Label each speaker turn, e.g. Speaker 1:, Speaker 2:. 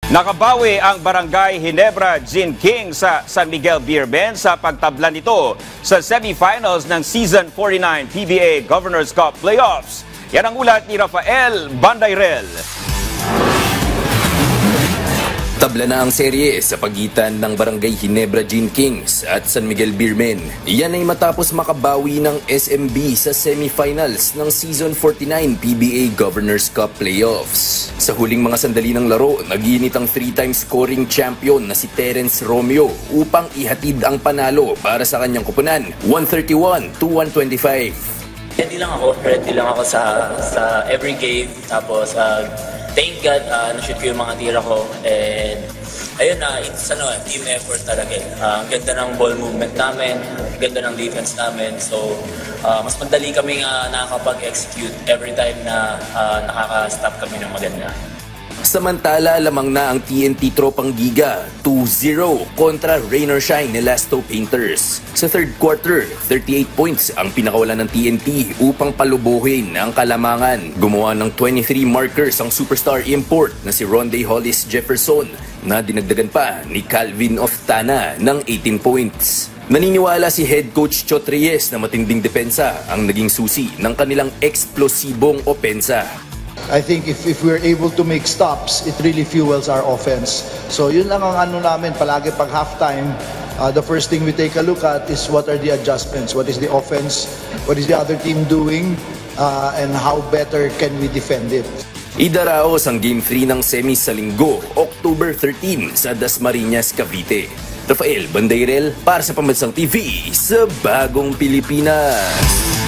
Speaker 1: Nakabawi ang Barangay Ginebra Gin King sa San Miguel Beermen sa pagtabla nito sa semifinals ng Season 49 PBA Governors Cup Playoffs. Yan ang ulat ni Rafael Bandayrel.
Speaker 2: Tabla na ang serye sa pagitan ng Barangay Ginebra Gin Kings at San Miguel Beermen. Yan ay matapos makabawi ng SMB sa semifinals ng Season 49 PBA Governors Cup Playoffs. Sa huling mga sandali ng laro, nag-iinit ang 3-time scoring champion na si Terence Romeo upang ihatid ang panalo para sa kanyang koponan, 131-125.
Speaker 3: Ready lang ako sa every game. Tapos thank God na-shoot ko yung mga tira ko. And ayun it's team effort talaga. Ang ganda ng ball movement namin, ang ganda ng defense namin. So mas madali kami nakakapag-execute every time na nakaka-stop kami ng maganda.
Speaker 2: Samantala, lamang na ang TNT Tropang Giga 2-0 kontra Rain or Shine Elasto Painters. Sa third quarter, 38 points ang pinakawalan ng TNT upang palubuhin ang kalamangan. Gumawa ng 23 markers ang superstar import na si Ronde Hollis Jefferson na dinagdagan pa ni Calvin Oftana ng 18 points. Naniniwala si head coach Chot Reyes na matinding depensa ang naging susi ng kanilang eksplosibong opensa.
Speaker 4: I think if we're able to make stops, it really fuels our offense. So yun lang ang namin, palagi pag halftime, the first thing we take a look at is what are the adjustments, what is the offense, what is the other team doing, and how better can we defend it.
Speaker 2: Idaraos ang Game 3 ng semis sa linggo, October 13 sa Dasmariñas, Cavite. Rafael Bandayrel para sa Pambansang TV sa Bagong Pilipinas.